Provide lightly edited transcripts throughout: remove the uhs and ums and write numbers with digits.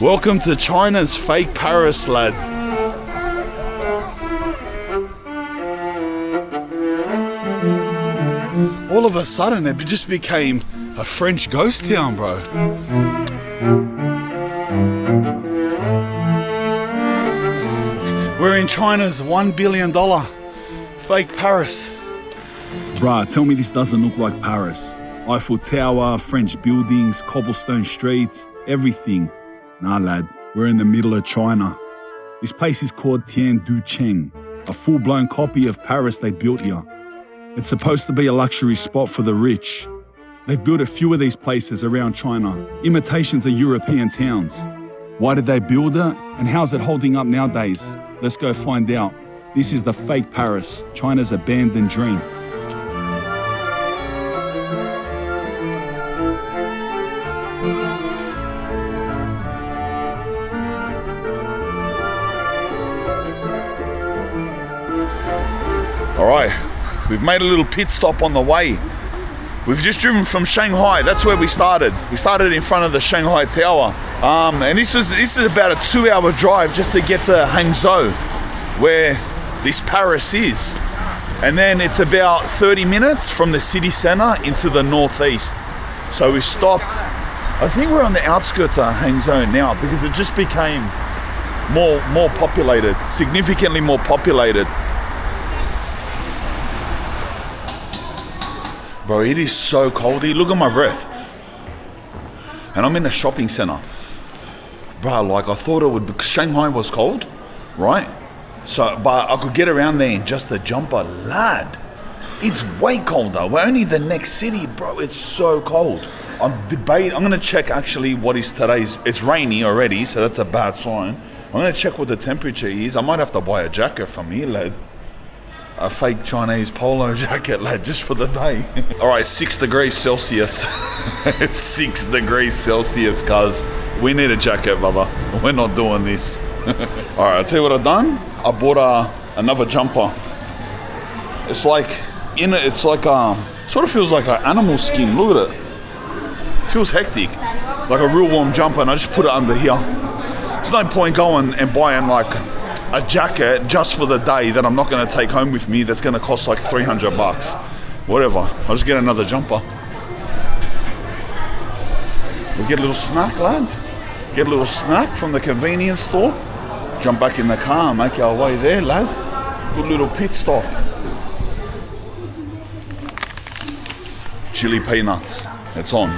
Welcome to China's fake Paris, lad. All of a sudden, it just became a French ghost town, bro. We're in China's $1 billion fake Paris. Bruh, tell me this doesn't look like Paris. Eiffel Tower, French buildings, cobblestone streets, everything. Nah, lad, we're in the middle of China. This place is called Tianducheng, a full-blown copy of Paris they built here. It's supposed to be a luxury spot for the rich. They've built a few of these places around China, imitations of European towns. Why did they build it, and how's it holding up nowadays? Let's go find out. This is the fake Paris, China's abandoned dream. All right, we've made a little pit stop on the way. We've just driven from Shanghai. That's where we started. We started in front of the Shanghai Tower. And this is about a 2-hour drive just to get to Hangzhou, where this Paris is. And then it's about 30 minutes from the city center into the northeast. So we stopped. I think we're on the outskirts of Hangzhou now because it just became more populated, significantly more populated. Bro, it is so cold here. Look at my breath. And I'm in a shopping center. Bro, like I thought it would be, Shanghai was cold, right? So, but I could get around there in just a jumper. Lad, it's way colder. We're only the next city, bro. It's so cold. I'm gonna check actually what is today's, it's rainy already, so that's a bad sign. I'm gonna check what the temperature is. I might have to buy a jacket from here, lad. A fake Chinese polo jacket, lad, just for the day. All right, 6 degrees Celsius. It's 6 degrees Celsius, cuz we need a jacket, brother. We're not doing this. All right, I'll tell you what I've done. I bought another jumper. It's like, sort of feels like an animal skin. Look at it. It feels hectic. Like a real warm jumper, and I just put it under here. There's no point going and buying like a jacket just for the day that I'm not going to take home with me that's going to cost like $300. Whatever. I'll just get another jumper. We get a little snack, lad. Get a little snack from the convenience store. Jump back in the car, make our way there, lad. Good little pit stop. Chili peanuts. It's on.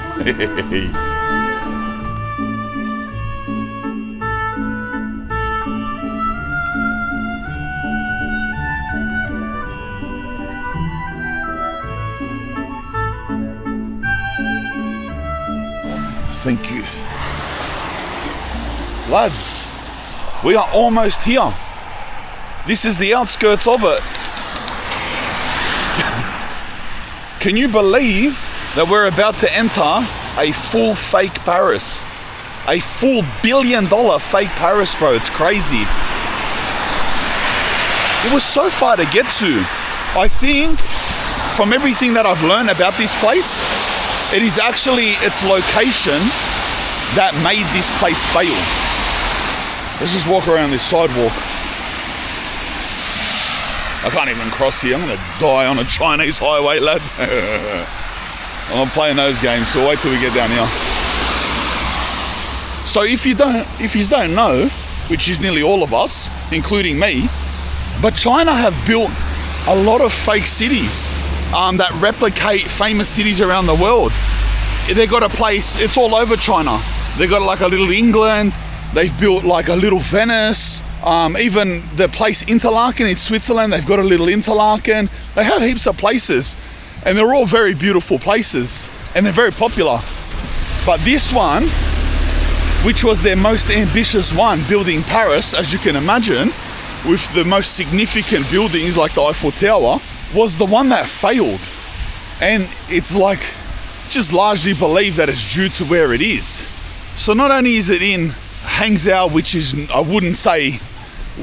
Thank you. Lads, we are almost here. This is the outskirts of it. Can you believe that we're about to enter a full fake Paris? A full $1 billion fake Paris, bro. It's crazy. It was so far to get to. I think from everything that I've learned about this place, it is actually its location that made this place fail. Let's just walk around this sidewalk. I can't even cross here. I'm gonna die on a Chinese highway, lad. I'm not playing those games, so wait till we get down here. So if you don't know, which is nearly all of us, including me, but China have built a lot of fake cities that replicate famous cities around the world. They've got a place, it's all over China. They've got like a little England, they've built like a little Venice, even the place Interlaken in Switzerland, they've got a little Interlaken. They have heaps of places, and they're all very beautiful places, and they're very popular. But this one, which was their most ambitious one, building Paris, as you can imagine, with the most significant buildings like the Eiffel Tower, was the one that failed. And it's like, just largely believe that it's due to where it is. So not only is it in Hangzhou, which is, I wouldn't say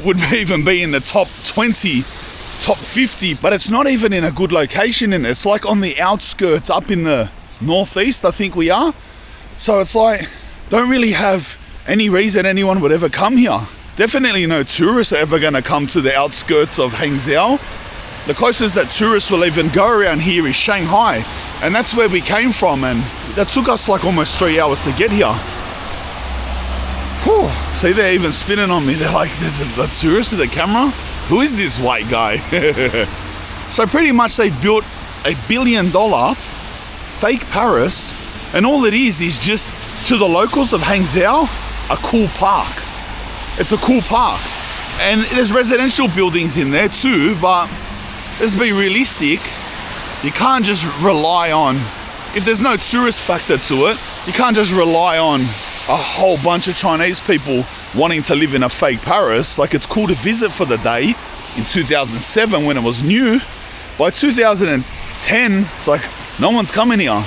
would even be in the top 20, top 50, but it's not even in a good location, and it's like on the outskirts up in the northeast, I think we are. So it's like, don't really have any reason anyone would ever come here. Definitely no tourists are ever going to come to the outskirts of Hangzhou. The closest that tourists will even go around here is Shanghai, and that's where we came from, and that took us like almost 3 hours to get here. Whew. See, they're even spinning on me. They're like, there's a tourist with a camera? Who is this white guy? So pretty much they built $1 billion fake Paris, and all it is just, to the locals of Hangzhou, a cool park. It's a cool park. And there's residential buildings in there too, but let's be realistic. You can't just rely on, if there's no tourist factor to it, you can't just rely on a whole bunch of Chinese people wanting to live in a fake Paris. Like, it's cool to visit for the day in 2007 when it was new. By 2010, it's like, no one's coming here.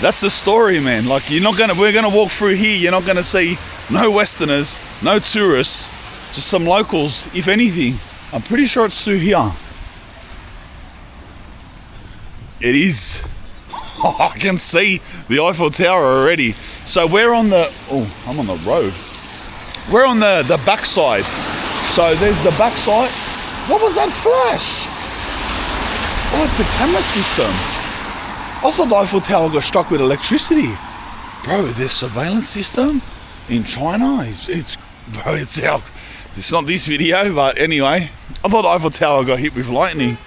That's the story, man. Like, we're gonna walk through here, you're not gonna see no Westerners, no tourists, just some locals, if anything. I'm pretty sure it's through here. It is. I can see the Eiffel Tower already. So we're on the, I'm on the road. We're on the back side. So there's the back side. What was that flash? Oh, it's the camera system. I thought the Eiffel Tower got struck with electricity. Bro, their surveillance system in China it's not this video, but anyway, I thought the Eiffel Tower got hit with lightning.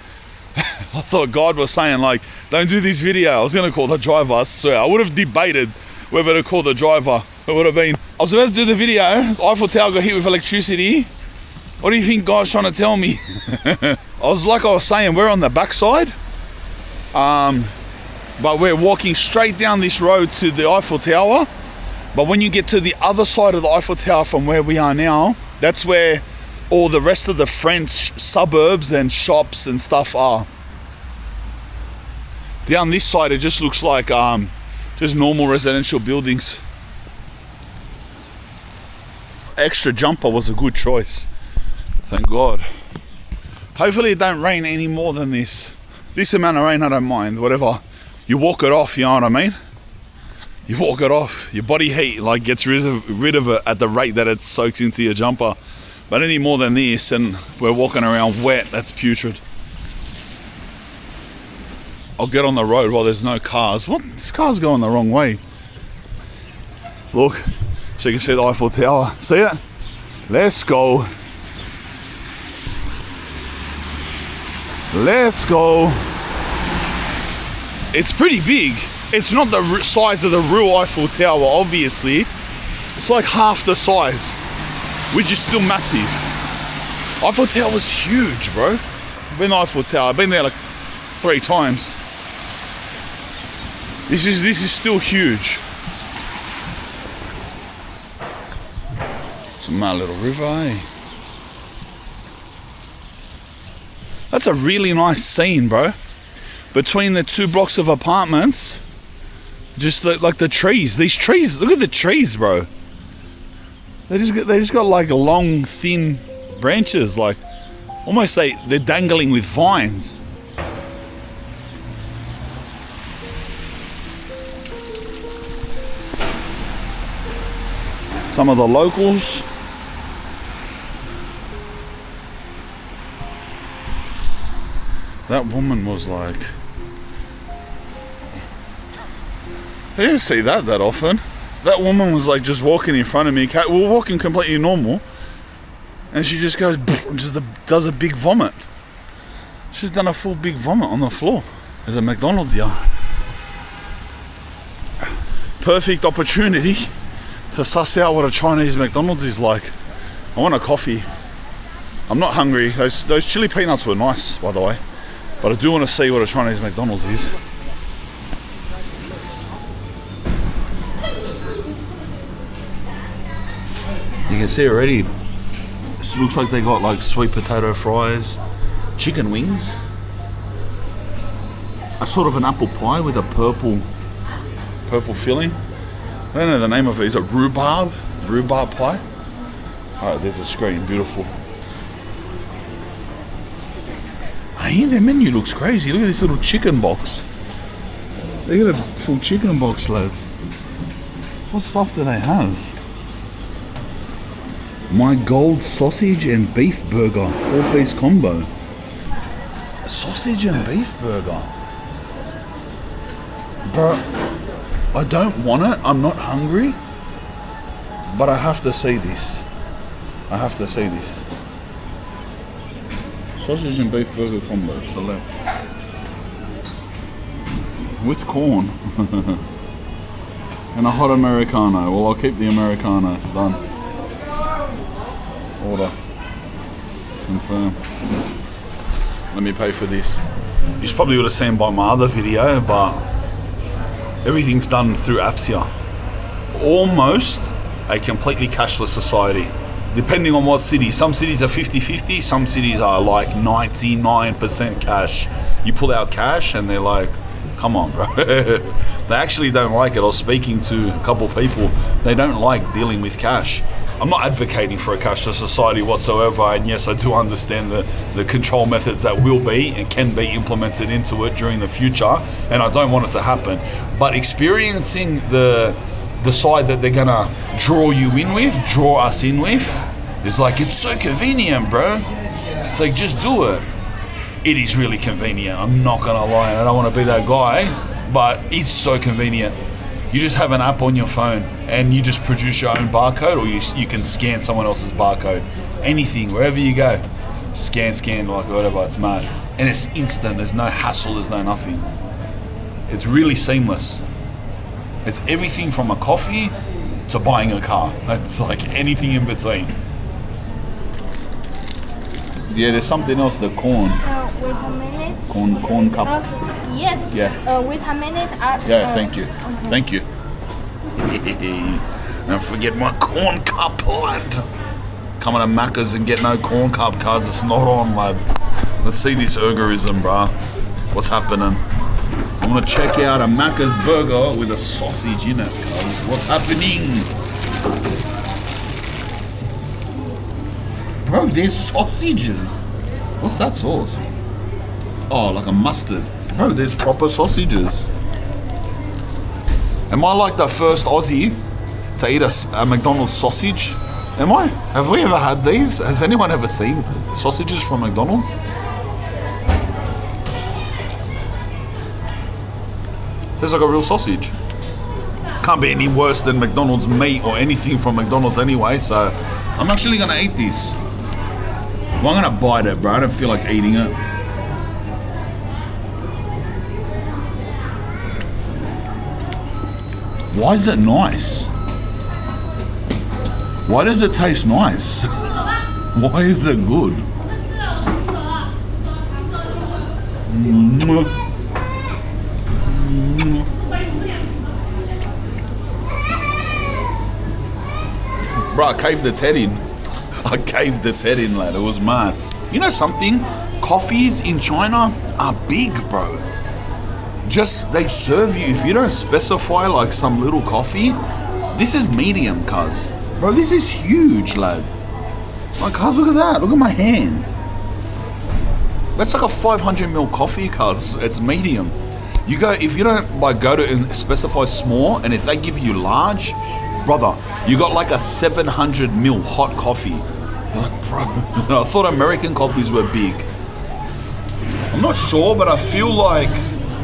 I thought God was saying, like, don't do this video. I was going to call the driver, I swear. I would have debated whether to call the driver. It would have been, I was about to do the video, Eiffel Tower got hit with electricity. What do you think God's trying to tell me? I was saying, we're on the backside. But we're walking straight down this road to the Eiffel Tower. But when you get to the other side of the Eiffel Tower from where we are now, that's where all the rest of the French suburbs and shops and stuff are. Down this side, it just looks like just normal residential buildings. Extra jumper was a good choice. Thank God. Hopefully it don't rain any more than this. This amount of rain, I don't mind, whatever. You walk it off, you know what I mean? You walk it off. Your body heat like gets rid of it at the rate that it soaks into your jumper. But any more than this, and we're walking around wet, that's putrid. I'll get on the road while there's no cars. What? This car's going the wrong way. Look, so you can see the Eiffel Tower. See it? Let's go. Let's go. It's pretty big. It's not the size of the real Eiffel Tower, obviously. It's like half the size, which is still massive. Eiffel Tower was huge, bro. I've been to Eiffel Tower. I've been there like 3 times. This is still huge. It's a mad little river, eh? That's a really nice scene, bro. Between the 2 blocks of apartments, just like the trees. These trees, look at the trees, bro. They just got like long, thin branches, like almost they're dangling with vines. Some of the locals. That woman was like, I didn't see that often. That woman was like just walking in front of me. We were walking completely normal, and she just goes and just does a big vomit. She's done a full big vomit on the floor. There's a McDonald's here. Perfect opportunity to suss out what a Chinese McDonald's is like. I want a coffee. I'm not hungry. Those chili peanuts were nice, by the way, but I do want to see what a Chinese McDonald's is. You can see already, this looks like they got like sweet potato fries, chicken wings, a sort of an apple pie with a purple filling. I don't know the name of it. Is it rhubarb pie? Alright, there's a screen, beautiful. Hey, their menu looks crazy. Look at this little chicken box. They got a full chicken box, lad. What stuff do they have? My gold sausage and beef burger, 4-piece combo. Sausage and beef burger. Bro, I don't want it. I'm not hungry. But I have to see this. I have to see this. Sausage and beef burger combo, select. With corn. And a hot Americano. Well, I'll keep the Americano. Done. Order. Confirm. Let me pay for this. You probably would have seen by my other video, but everything's done through apps here. Almost a completely cashless society. Depending on what city. Some cities are 50-50, some cities are like 99% cash. You pull out cash and they're like, come on, bro. They actually don't like it. I was speaking to a couple people. They don't like dealing with cash. I'm not advocating for a cashless society whatsoever, and yes, I do understand the control methods that will be and can be implemented into it during the future, and I don't want it to happen. But experiencing the side that they're gonna draw us in with, is like, it's so convenient, bro. It's like, just do it. It is really convenient, I'm not gonna lie. I don't want to be that guy, but it's so convenient. You just have an app on your phone and you just produce your own barcode, or you can scan someone else's barcode. Anything, wherever you go, scan, like whatever, it's mad. And it's instant, there's no hassle, there's no nothing. It's really seamless. It's everything from a coffee to buying a car. It's like anything in between. Yeah, there's something else, the corn. Wait a minute. Corn cup. Yes. Yeah. Wait a minute. Yeah, thank you. Okay. Thank you. Don't forget my corn cup, lad. Coming to Macca's and get no corn cup, cuz it's not on, lad. Let's see this ergorism, bruh. What's happening? I'm gonna check out a Macca's burger with a sausage in it, cuz. What's happening? Bro, there's sausages. What's that sauce? Oh, like a mustard. Bro, there's proper sausages. Am I like the first Aussie to eat a McDonald's sausage? Am I? Have we ever had these? Has anyone ever seen sausages from McDonald's? Tastes like a real sausage. Can't be any worse than McDonald's meat or anything from McDonald's anyway, so I'm actually gonna eat this. Well, I'm gonna bite it, bro. I don't feel like eating it. Why is it nice? Why does it taste nice? Why is it good? Bro, I caved its head in. I caved its head in, lad. It was mad. You know something? Coffees in China are big, bro. Just, they serve you, if you don't specify like some little coffee, this is medium, cuz. Bro, this is huge, lad. Like, cuz, look at that. Look at my hand. That's like a 500ml coffee, cuz. It's medium. You go, if you don't like go to and specify small, and if they give you large, brother, you got like a 700ml hot coffee. You're like, bro, I thought American coffees were big. I'm not sure, but I feel like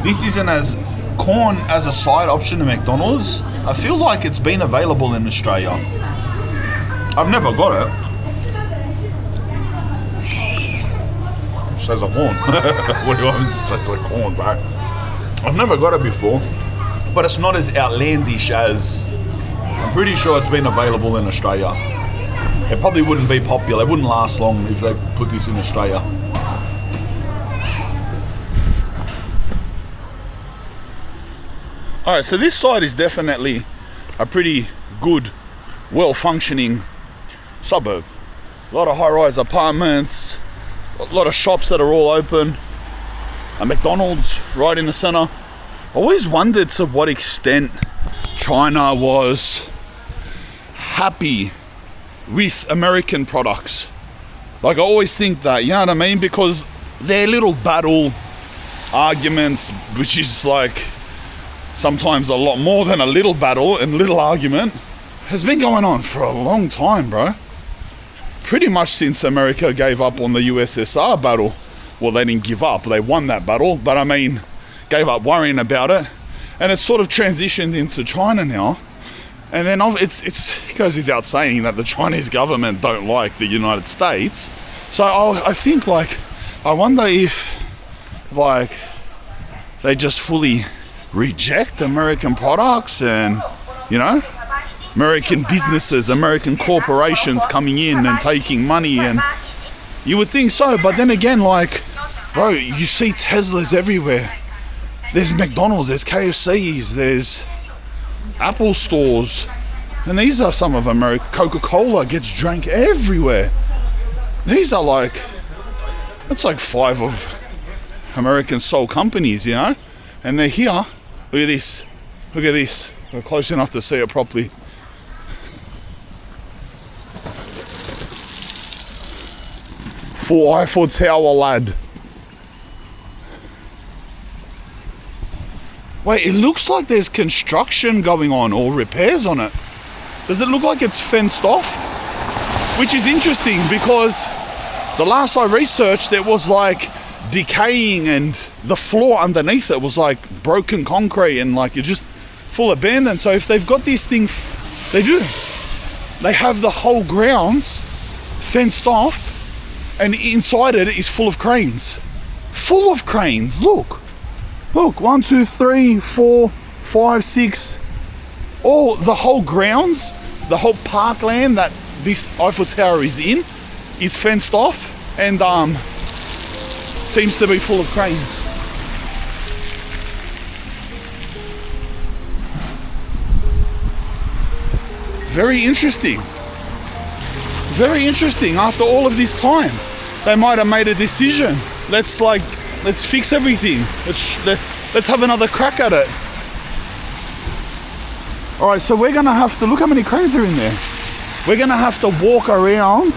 this isn't as corn as a side option to McDonald's. I feel like it's been available in Australia. I've never got it. Tastes like corn. What do you want? It tastes like corn, bro. I've never got it before, but it's not as outlandish as. I'm pretty sure it's been available in Australia. It probably wouldn't be popular. It wouldn't last long if they put this in Australia. Alright, so this side is definitely a pretty good, well-functioning suburb. A lot of high-rise apartments, a lot of shops that are all open, a McDonald's right in the center. I always wondered to what extent China was happy with American products. Like, I always think that, you know what I mean? Because their little battle arguments, which is like sometimes a lot more than a little battle and little argument, has been going on for a long time, bro. pretty much since America gave up on the USSR battle. Well, they didn't give up, they won that battle, but I mean, gave up worrying about it. And it's sort of transitioned into China now. And then it goes without saying that the Chinese government don't like the United States. So I think, like, I wonder if, like, they just fully reject American products and, you know, American businesses, American corporations coming in and taking money, and you would think so. But then again, like, bro, you see Teslas everywhere. There's McDonald's, there's KFCs, there's Apple stores, and these are some of America. Coca-Cola gets drank everywhere. These are like, that's like 5 of American sold companies, you know, and they're here. Look at this, look at this. We're close enough to see it properly. Full Eiffel Tower, lad. Wait, it looks like there's construction going on or repairs on it. Does it look like it's fenced off? Which is interesting because the last I researched, it was like decaying and the floor underneath it was like broken concrete and like it's just full abandoned. So if they've got this thing, they do. They have the whole grounds fenced off and inside it is full of cranes. Full of cranes, look. Look, 1, 2, 3, 4, 5, 6. All the whole grounds, the whole parkland that this Eiffel Tower is in, is fenced off and seems to be full of cranes. Very interesting. Very interesting. After all of this time, they might have made a decision. Let's fix everything. Let's have another crack at it. All right, so we're gonna have to look how many cranes are in there. We're gonna have to walk around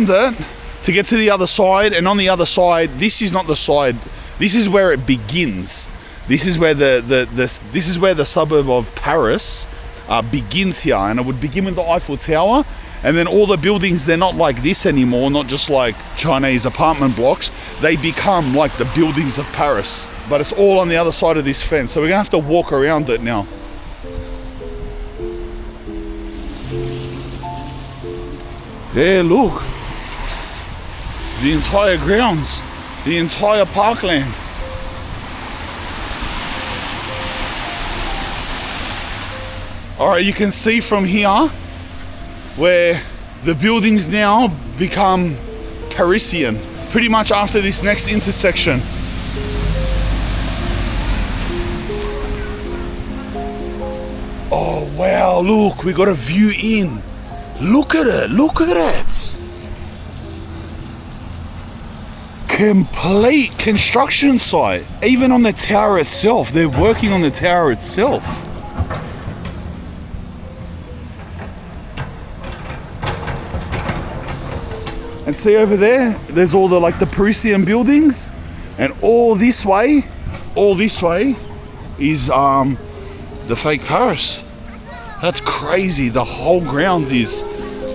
it to get to the other side. And on the other side, this is not the side. This is where it begins. This is where this is where the suburb of Paris begins here, and it would begin with the Eiffel Tower. And then all the buildings, they're not like this anymore, not just like Chinese apartment blocks. They become like the buildings of Paris. But it's all on the other side of this fence. So we're gonna have to walk around it now. There, look. The entire grounds, the entire parkland. All right, you can see from here where the buildings now become Parisian, pretty much after this next intersection. Oh wow, look, we got a view in. Look at it, look at it. Complete construction site. Even on the tower itself, they're working on the tower itself. And see over there, there's all the Parisian buildings, and all this way is the fake Paris. That's crazy. The whole grounds is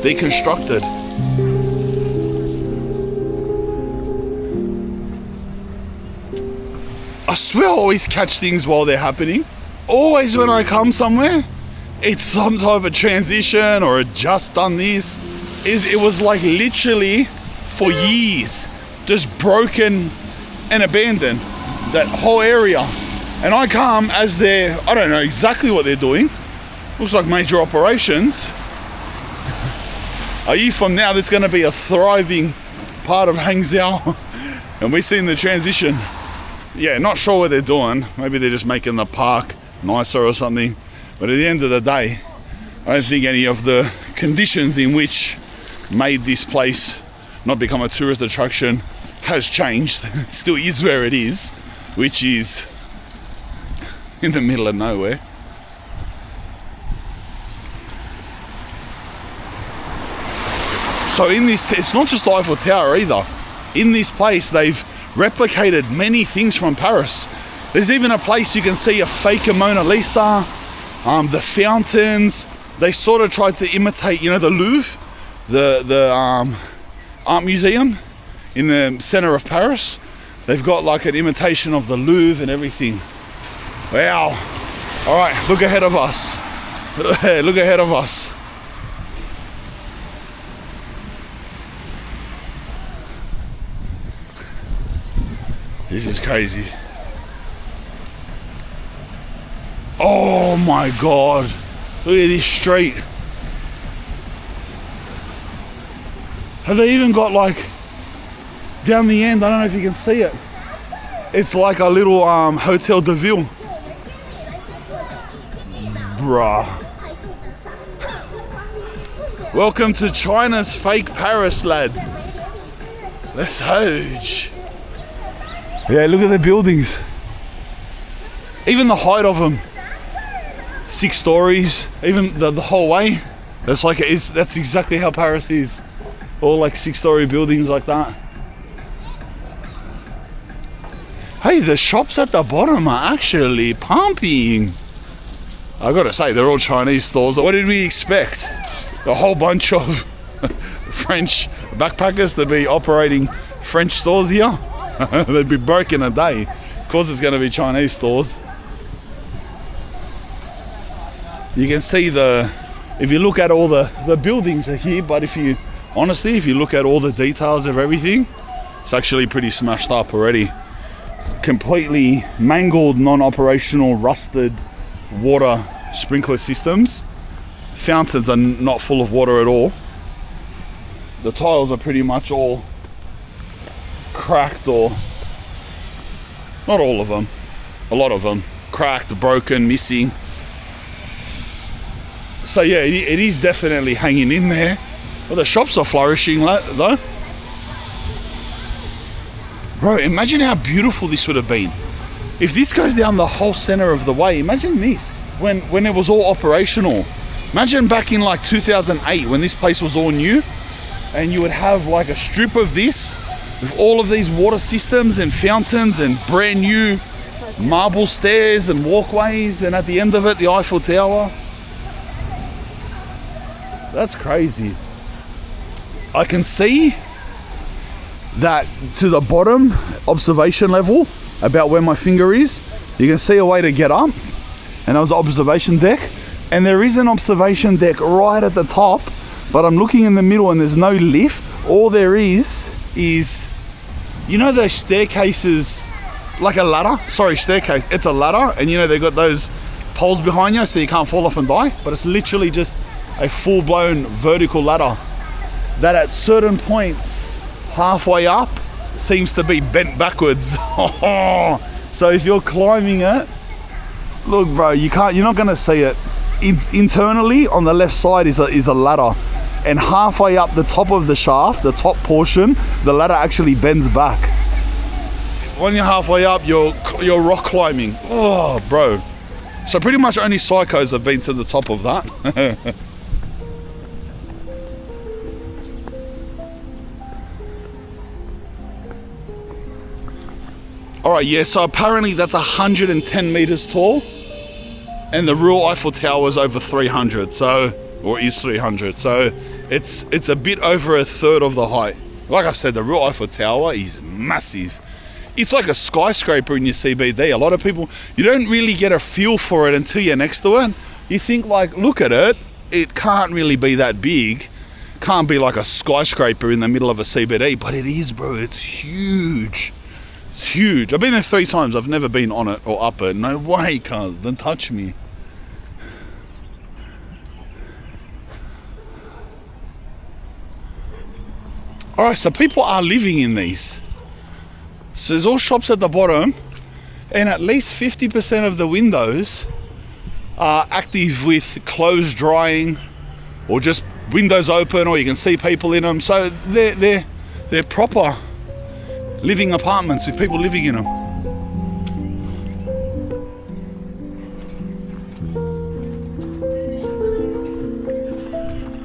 deconstructed. I swear I always catch things while they're happening. Always when I come somewhere, it's some type of transition or it just done this. It was like literally for years just broken and abandoned, that whole area. And I come as I don't know exactly what they're doing. Looks like major operations. A year from now, there's going to be a thriving part of Hangzhou, and we've seen the transition. Yeah, not sure what they're doing. Maybe they're just making the park nicer or something. But at the end of the day, I don't think any of the conditions in which made this place not become a tourist attraction has changed. It still is where it is, which is in the middle of nowhere. So in this, it's not just the Eiffel Tower either. In this place, they've replicated many things from Paris. There's even a place you can see a fake Mona Lisa, the fountains. They sort of tried to imitate, the Louvre. the art museum in the center of Paris. They've got like an imitation of the Louvre and everything. Wow. All right, look ahead of us. Look ahead of us. This is crazy. Oh my God. Look at this street. Have they even got like, down the end, I don't know if you can see it. It's like a little Hotel de Ville. Bruh. Welcome to China's fake Paris, lad. That's huge. Yeah, look at the buildings. Even the height of them. 6 stories, even the whole way. That's like that's exactly how Paris is. All like 6-story buildings like that. Hey, the shops at the bottom are actually pumping. I gotta say, they're all Chinese stores. What did we expect? A whole bunch of French backpackers to be operating French stores here? They'd be broke in a day. Of course it's gonna be Chinese stores. You can see if you look at all the buildings are here, but if you look at all the details of everything, it's actually pretty smashed up already. Completely mangled, non-operational, rusted water sprinkler systems. Fountains are not full of water at all. The tiles are pretty much all cracked, or not all of them, a lot of them cracked, broken, missing. So yeah, it is definitely hanging in there. Well, the shops are flourishing though. Bro, imagine how beautiful this would have been. If this goes down the whole center of the way, imagine this, when it was all operational. Imagine back in like 2008 when this place was all new, and you would have like a strip of this with all of these water systems and fountains and brand new marble stairs and walkways, and at the end of it, the Eiffel Tower. That's crazy. I can see that to the bottom observation level, about where my finger is, you can see a way to get up, and that was the observation deck. And there is an observation deck right at the top, but I'm looking in the middle and there's no lift. All there is, you know those staircases, like a ladder? Sorry, staircase. It's a ladder, and you know, they've got those poles behind you so you can't fall off and die, but it's literally just a full-blown vertical ladder that at certain points halfway up seems to be bent backwards. So if you're climbing it, look bro, you're not gonna see it. Internally on the left side is a ladder, and halfway up the top of the shaft, the top portion, the ladder actually bends back. When you're halfway up, you're rock climbing. Oh bro. So pretty much only psychos have been to the top of that. Alright, yeah, so apparently that's 110 meters tall, and the real Eiffel Tower is over 300, or is 300, so it's a bit over a third of the height. Like I said, the real Eiffel Tower is massive. It's like a skyscraper in your CBD. A lot of people, you don't really get a feel for it until you're next to it. You think like, look at it, it can't really be that big. Can't be like a skyscraper in the middle of a CBD, but it is, bro, it's huge. It's huge. I've been there 3 times. I've never been on it or up it. No way, cuz. Don't touch me. Alright, so people are living in these. So there's all shops at the bottom, and at least 50% of the windows are active with clothes drying, or just windows open, or you can see people in them. So they're proper living apartments with people living in them.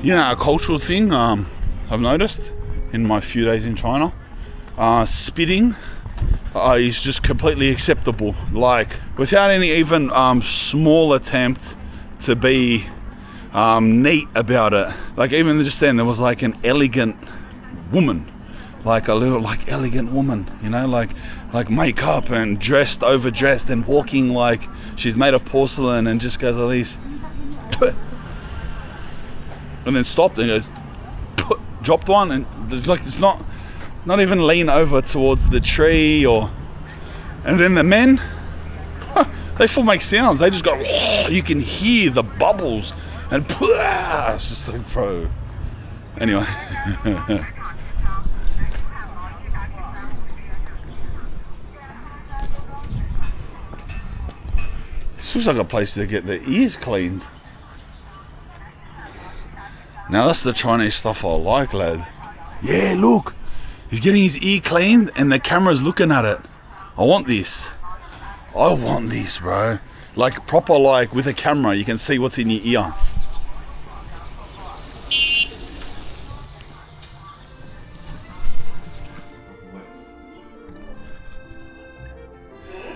You know, a cultural thing I've noticed in my few days in China, spitting is just completely acceptable. Like, without any even small attempt to be neat about it. Like even just then, there was like an elegant woman, like a little like elegant woman, you know, like makeup and overdressed and walking like she's made of porcelain and just goes like this, and then stopped and goes, dropped one and like it's not even lean over towards the tree or, and then the men, they full make sounds. They just go, you can hear the bubbles and it's just like, bro. Anyway. This looks like a place to get the ears cleaned. Now that's the Chinese stuff I like, lad. Yeah, look. He's getting his ear cleaned and the camera's looking at it. I want this. I want this, bro. Like proper, like with a camera, you can see what's in your ear.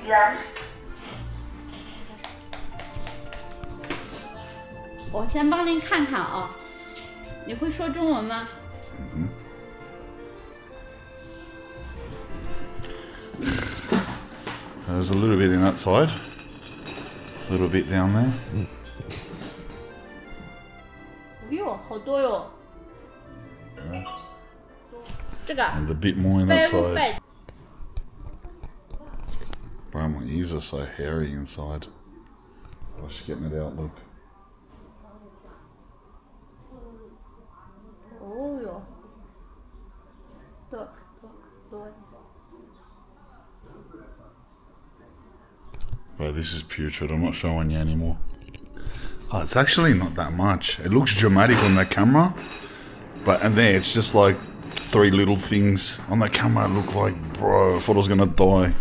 Yeah. 我先帮您看看啊，你会说中文吗？ There's a little bit in that side, a little bit down there. 哟，好多哟。这个 And a bit more in that 废物 side. 费。 Bro, my ears are so hairy inside. Gosh, getting it out, look. 哦哟，对对。 Bro, this is putrid. I'm not showing you anymore. Oh, it's actually not that much. It looks dramatic on the camera, and there it's just like 3 little things on the camera. It looked like, bro, I thought I was gonna die.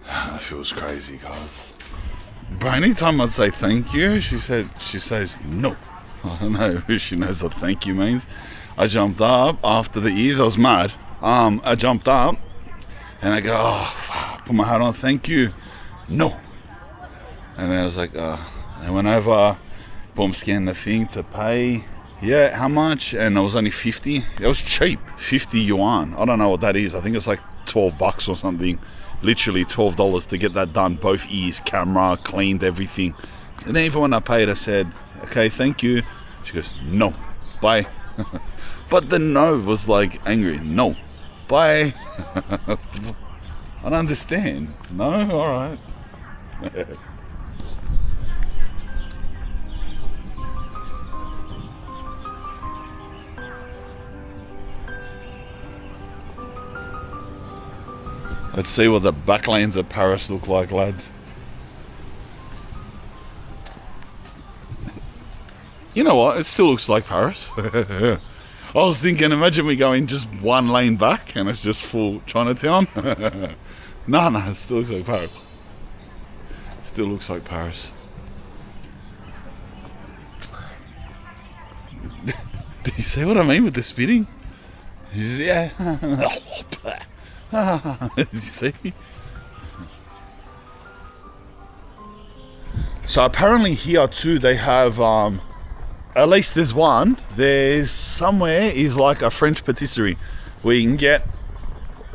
That feels crazy, guys. But anytime I'd say thank you, she says no. I don't know if she knows what thank you means. I jumped up after the ears. I was mad. I jumped up and I go, oh, fuck, put my hat on. Thank you. No. And then I was like, I went over, boom, scanned the thing to pay. Yeah, how much? And it was only 50. It was cheap, 50 yuan. I don't know what that is. I think it's like $12 or something. Literally $12 to get that done. Both ears, camera, cleaned, everything. And then even when I paid, I said, okay, thank you. She goes, no, bye. But the no was like angry. No, bye. I don't understand. No, all right. Let's see what the backlands of Paris look like, lad. You know what? It still looks like Paris. I was thinking, imagine we go in just 1 lane back and it's just full Chinatown. No, it still looks like Paris. Still looks like Paris. Did you see what I mean with the spitting? Yeah. Did you see? So apparently here too they have at least there's one. There's somewhere is like a French patisserie where you can get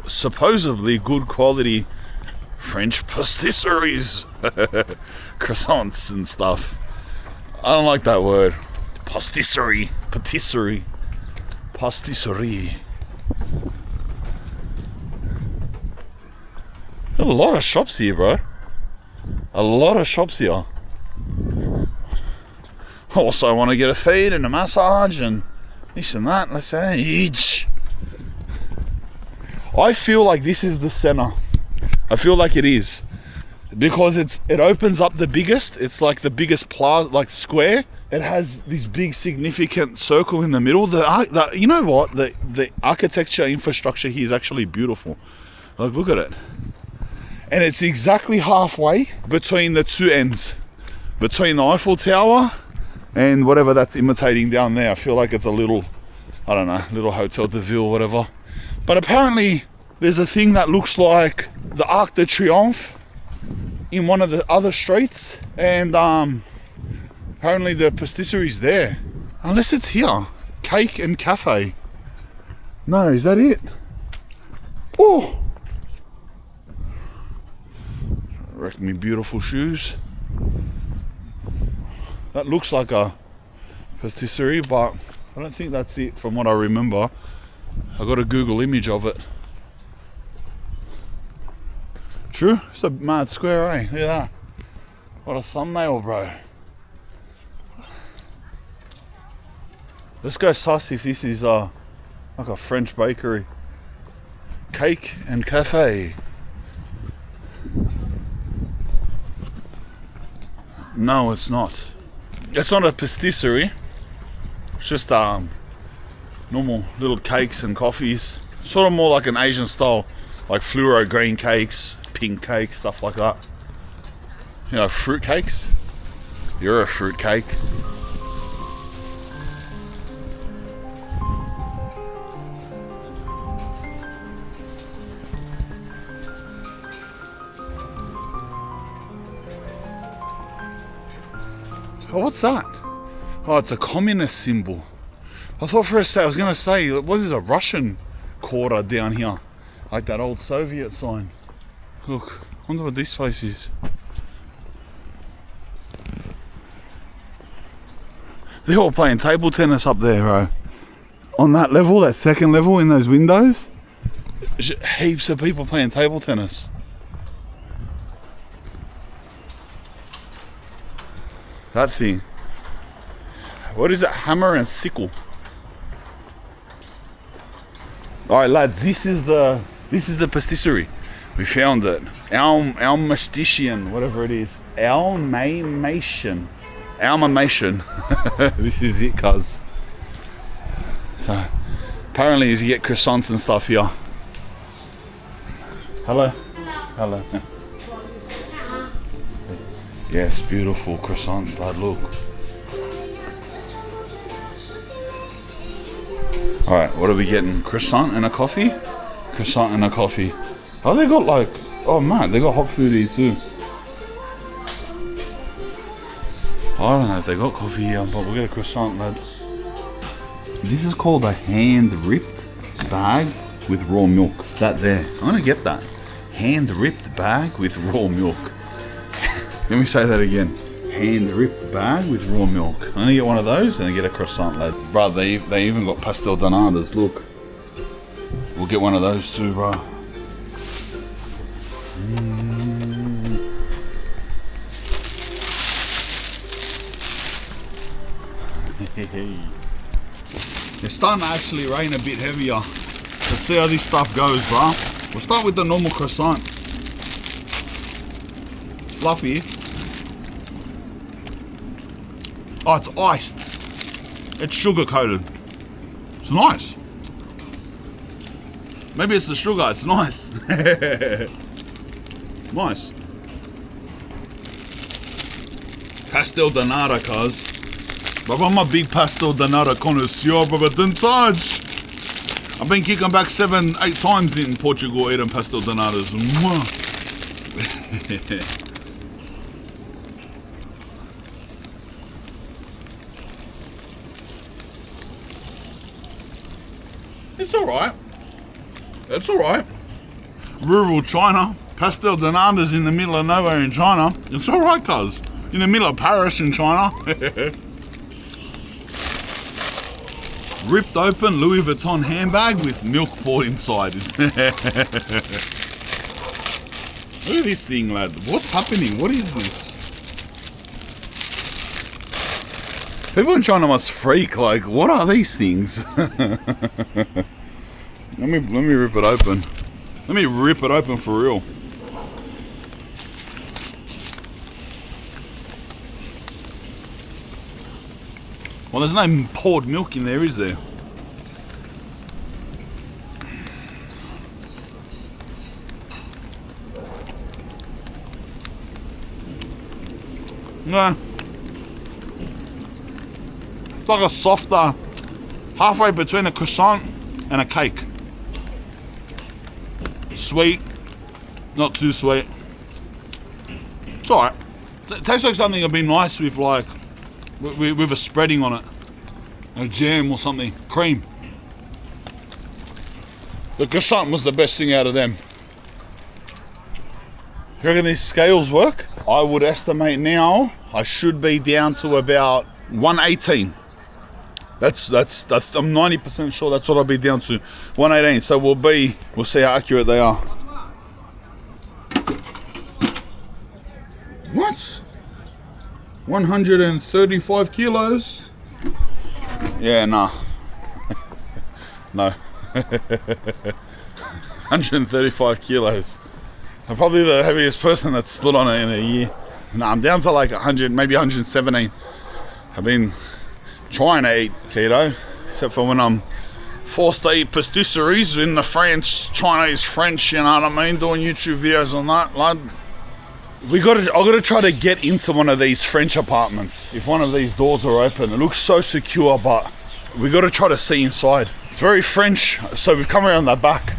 supposedly good quality French pastisseries, croissants and stuff. I don't like that word. Pastisserie. Patisserie. There's a lot of shops here, bro. A lot of shops here. Also, I want to get a feed and a massage and this and that. Let's say, I feel like this is the center. I feel like it is because it opens up the biggest. It's like the biggest plaza, like square. It has this big significant circle in the middle. You know what? The architecture infrastructure here is actually beautiful. Like, look at it. And it's exactly halfway between the two ends, between the Eiffel Tower and whatever that's imitating down there. I feel like it's a little, I don't know, little Hotel de Ville, whatever. But apparently there's a thing that looks like the Arc de Triomphe in one of the other streets. And Apparently the pastisserie's there. Unless it's here. Cake and cafe. No, is that it? Oh! Wrecked me beautiful shoes. That looks like a pastisserie, but I don't think that's it from what I remember. I got a Google image of it. True? It's a mad square, eh? Look at that. What a thumbnail, bro. Let's go suss if this is like a French bakery. Cake and cafe. No, it's not. It's not a pastisserie. It's just normal little cakes and coffees. Sort of more like an Asian style, like fluoro green cakes, pink cakes, stuff like that. You know, fruit cakes. You're a fruit cake. Oh, what's that? Oh, it's a communist symbol. I thought for a second, I was going to say, what is a Russian quarter down here? Like that old Soviet sign. Look, I wonder what this place is. They're all playing table tennis up there, bro. On that level, that second level in those windows. Heaps of people playing table tennis. That thing. What is it? Hammer and sickle. Alright lads, this is the pastisserie. We found it. Almastician, whatever it is. Almamation. This is it, cuz. So apparently you get croissants and stuff here. Hello. Hello. Yes, beautiful croissants, lad, look. Alright, what are we getting? Croissant and a coffee? Croissant and a coffee. Oh, they got like, oh man, they got hot food here too. I don't know if they got coffee here, but we'll get a croissant, lad. This is called a hand-ripped bag with raw milk. That there. I'm gonna get that. Hand-ripped bag with raw milk. Let me say that again. Hand-ripped bag with raw milk. I'm gonna get one of those and get a croissant, lad. Bro, they even got pastel donadas, look. We'll get one of those too, bro. It's starting to actually rain a bit heavier. Let's see how this stuff goes, bro. We'll start with the normal croissant. Fluffy. Oh, it's iced. It's sugar coated. It's nice. Maybe it's the sugar, it's nice. Nice. Pastel donata, cuz. But I'm a big pastel donata connoisseur, but didn't touch. I've been kicking back 7-8 times in Portugal eating pastel donatas. It's alright. It's alright. Rural China. Pastel donatas in the middle of nowhere in China. It's alright, cuz. In the middle of Paris in China. Ripped open Louis Vuitton handbag with milk poured inside. Look at this thing, lad. What's happening? What is this? People in China must freak. Like, what are these things? Let me rip it open. Let me rip it open for real. Well, there's no poured milk in there, is there? No. It's like a softer, halfway between a croissant and a cake. Sweet, not too sweet. It's alright. It tastes like something that'd be nice with like with a spreading on it. A jam or something. Cream. The croissant was the best thing out of them. You reckon these scales work? I would estimate now I should be down to about 118. That's I'm 90% sure that's what I'll be down to. 118. So we'll see how accurate they are. What? 135 kilos? Yeah, nah. No. 135 kilos. I'm probably the heaviest person that's stood on it in a year. No, I'm down to like 100, maybe 117. I've been trying to eat keto, except for when I'm forced to eat pastisseries in the Chinese French, you know what I mean? Doing YouTube videos on that. Like, I gotta try to get into one of these French apartments. If one of these doors are open, it looks so secure, but we gotta try to see inside. It's very French, so we've come around the back.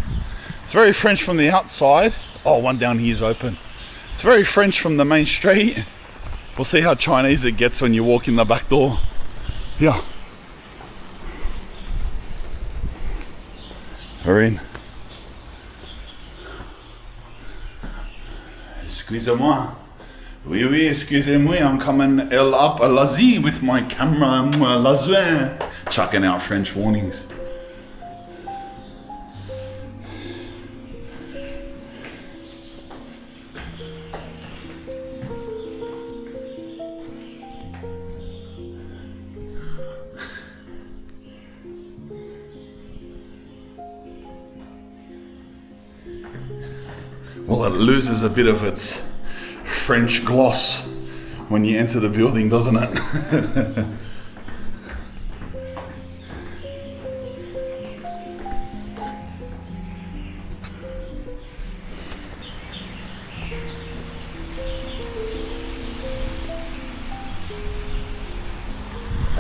It's very French from the outside. Oh, one down here is open. It's very French from the main street. We'll see how Chinese it gets when you walk in the back door. Yeah. We're in. Excusez-moi. Oui, oui, excusez-moi. I'm coming up Lazy with my camera, Lazouin, chucking out French warnings. Well, it loses a bit of its French gloss when you enter the building, doesn't it?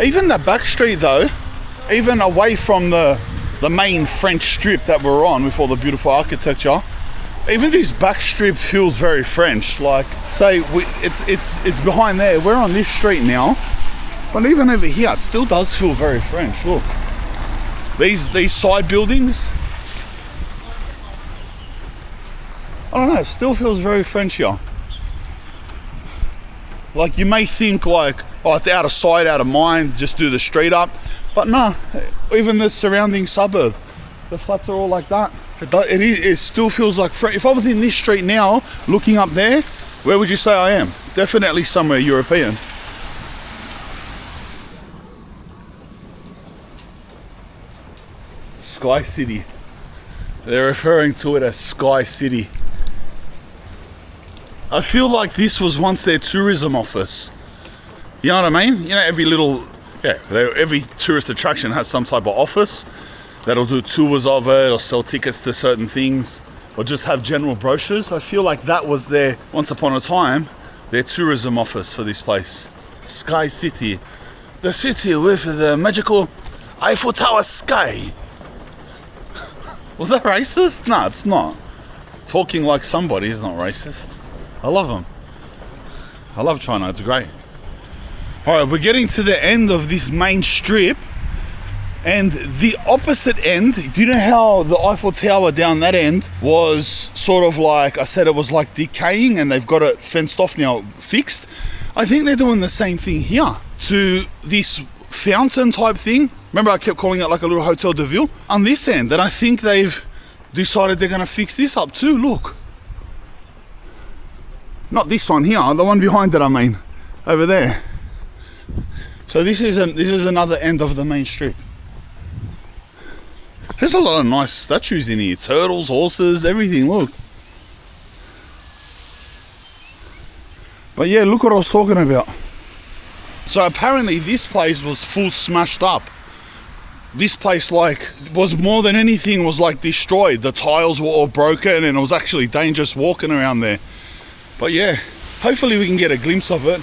Even the back street though, even away from the main French strip that we're on with all the beautiful architecture, even this back strip feels very French. Like, say it's behind there. We're on this street now, but even over here, it still does feel very French. Look, these side buildings. I don't know. It still feels very French here. Like, you may think like, oh, it's out of sight, out of mind. Just do the street up, but no. Even the surrounding suburb, the flats are all like that. It still feels like French. If I was in this street now, looking up there, where would you say I am? Definitely somewhere European. Sky City. They're referring to it as Sky City. I feel like this was once their tourism office. You know what I mean? You know, every tourist attraction has some type of office that'll do tours of it or sell tickets to certain things or just have general brochures. I feel like that was their, once upon a time, their tourism office for this place. Sky City. The city with the magical Eiffel Tower sky. Was that racist? No, it's not. Talking like somebody is not racist. I love them. I love China, it's great. Alright, we're getting to the end of this main strip. And the opposite end, you know how the Eiffel Tower down that end was sort of like, I said it was like decaying and they've got it fenced off now, fixed. I think they're doing the same thing here to this fountain type thing. Remember I kept calling it like a little Hotel de Ville? On this end, and I think they've decided they're going to fix this up too, look. Not this one here, the one behind it I mean, over there. So this is another end of the main strip. There's a lot of nice statues in here. Turtles, horses, everything, look. But yeah, look what I was talking about. So apparently this place was full smashed up. This place like was more than anything was like destroyed. The tiles were all broken and it was actually dangerous walking around there. But yeah, hopefully we can get a glimpse of it.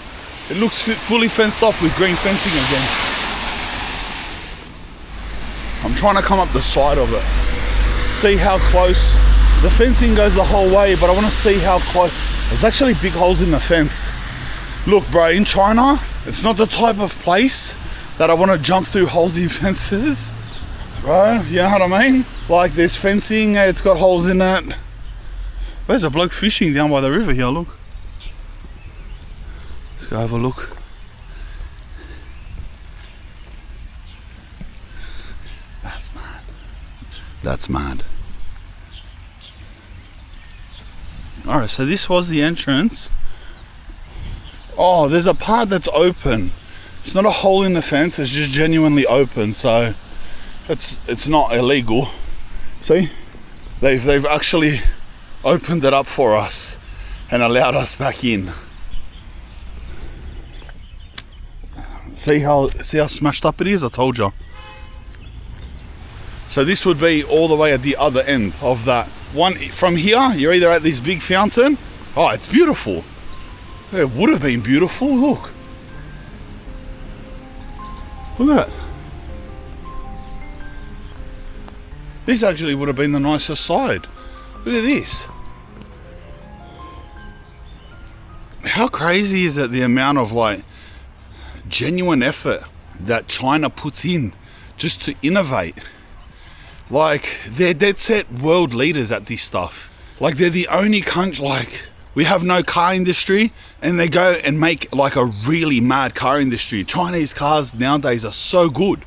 It looks fully fenced off with green fencing again. I'm trying to come up the side of it, see how close. The fencing goes the whole way, but I want to see how close. There's actually big holes in the fence. Look, bro, in China, It's not the type of place that I want to jump through holes in fences. Bro, you know what I mean? Like there's fencing, it's got holes in it. There's a bloke fishing down by the river here, look. Let's go have a look. That's mad. That's mad. Alright, so this was the entrance. Oh, there's a part that's open. It's not a hole in the fence, it's just genuinely open, so it's not illegal. See? They've actually opened it up for us and allowed us back in. See how smashed up it is? I told you. So this would be all the way at the other end of that one. From here, you're either at this big fountain. Oh, it's beautiful. It would have been beautiful. Look. Look at it. This actually would have been the nicest side. Look at this. How crazy is it, the amount of like genuine effort that China puts in just to innovate? Like they're dead set world leaders at this stuff. Like they're the only country, like we have no car industry and they go and make like a really mad car industry. Chinese cars nowadays are so good.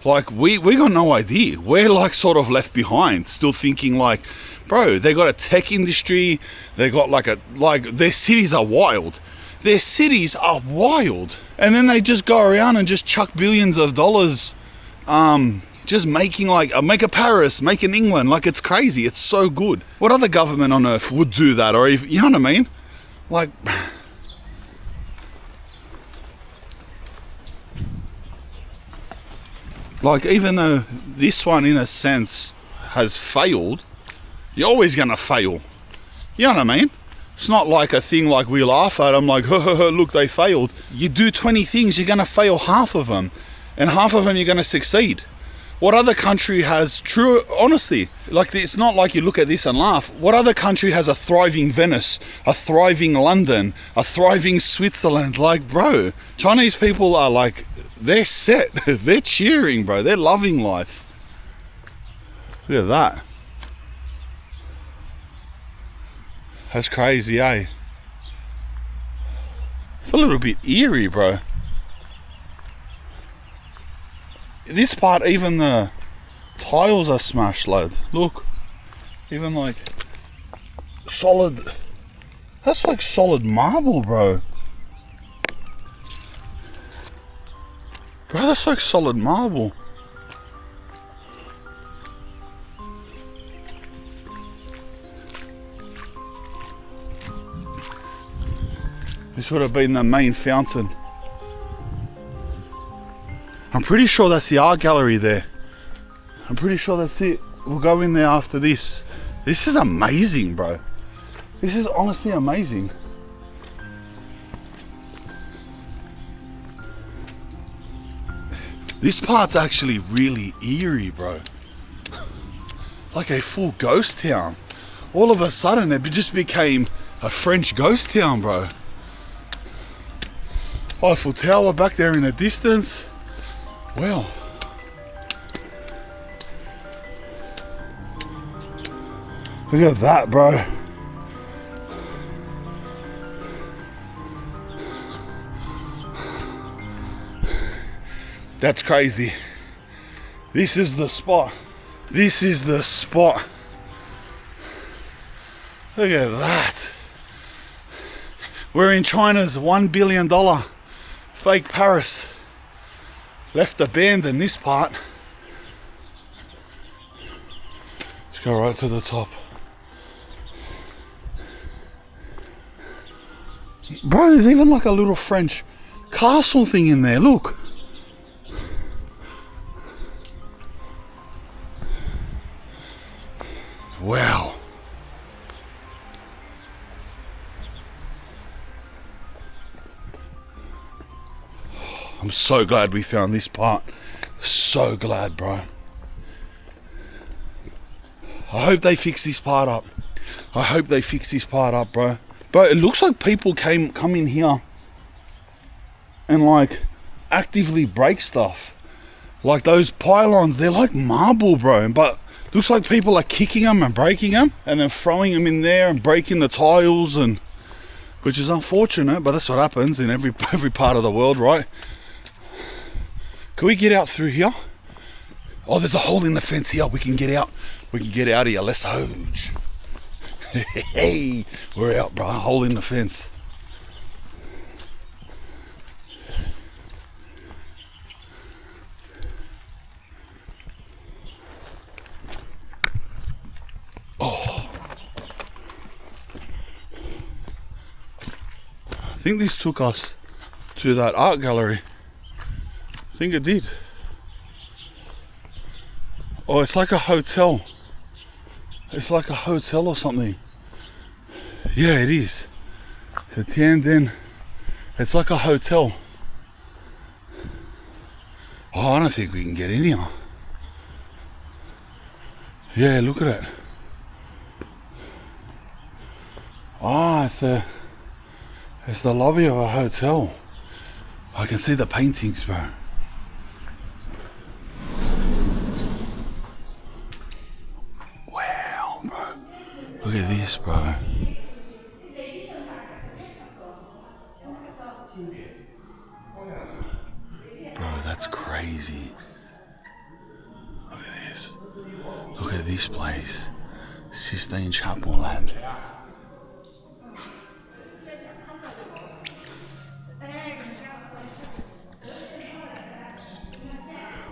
Like we got no idea. We're like sort of left behind, still thinking like, bro, they got a tech industry. They got like their cities are wild. Their cities are wild. And then they just go around and just chuck billions of dollars, just making like, make a Paris, make an England. Like it's crazy. It's so good. What other government on earth would do that? Or even, you know what I mean? Like, like even though this one in a sense has failed, you're always gonna fail. You know what I mean? It's not like a thing like we laugh at them like, look, they failed. You do 20 things, you're gonna fail half of them. And half of them you're gonna succeed. What other country has true, honestly, like it's not like you look at this and laugh. What other country has a thriving Venice, a thriving London, a thriving Switzerland? Like, bro, Chinese people are like, they're set. They're cheering, bro. They're loving life. Look at that. That's crazy, eh? It's a little bit eerie, bro. This part, even the tiles are smashed, lad. Look. Even like solid. That's like solid marble, bro. Bro, that's like solid marble. This would have been the main fountain. I'm pretty sure that's the art gallery there. I'm pretty sure that's it. We'll go in there after this. This is amazing, bro. This is honestly amazing. This part's actually really eerie, bro. Like a full ghost town. All of a sudden, it just became a French ghost town, bro. Eiffel Tower back there in the distance. Well, look at that, bro. That's crazy. This is the spot. This is the spot. Look at that. We're in China's $1 billion fake Paris. Left abandoned this part. Let's go right to the top. Bro, there's even like a little French castle thing in there, look. Wow. I'm so glad we found this part. So glad, bro. I hope they fix this part up. I hope they fix this part up, bro. Bro, it looks like people come in here and like actively break stuff. Like those pylons, they're like marble, bro, but looks like people are kicking them and breaking them and then throwing them in there and breaking the tiles, and which is unfortunate, but that's what happens in every part of the world, right? Can we get out through here? Oh, there's a hole in the fence here. We can get out. We can get out of here. Let's hoge. Hey, we're out, bro. Hole in the fence. Oh. I think this took us to that art gallery. I think it did. Oh, it's like a hotel. It's like a hotel or something. Yeah, it is. So Tianden, it's like a hotel. Oh, I don't think we can get in here. Yeah, look at it. Ah, it's the lobby of a hotel. I can see the paintings, bro. Wow, bro. Look at this, bro. Bro, that's crazy. Look at this. Look at this place. Sistine Chapel, lad.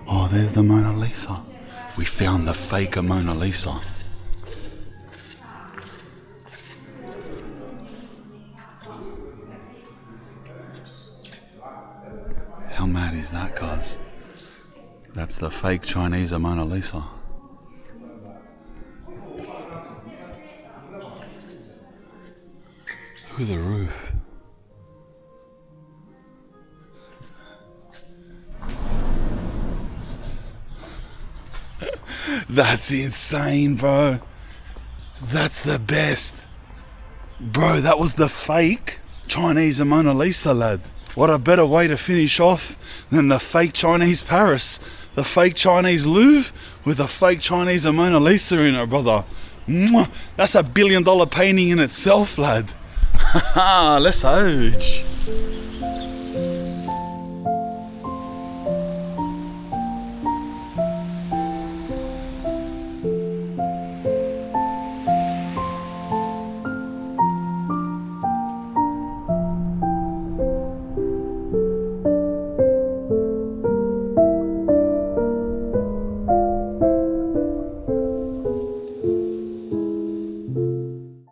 Oh, there's the Mona Lisa. We found the fake Mona Lisa. How mad is that, cuz? That's the fake Chinese Mona Lisa. Look at the roof. That's insane, bro. That's the best. Bro, that was the fake Chinese Mona Lisa, lad. What a better way to finish off than the fake Chinese Paris. The fake Chinese Louvre with a fake Chinese Mona Lisa in it, brother. Mwah. That's $1 billion painting in itself, lad. Let's hoge.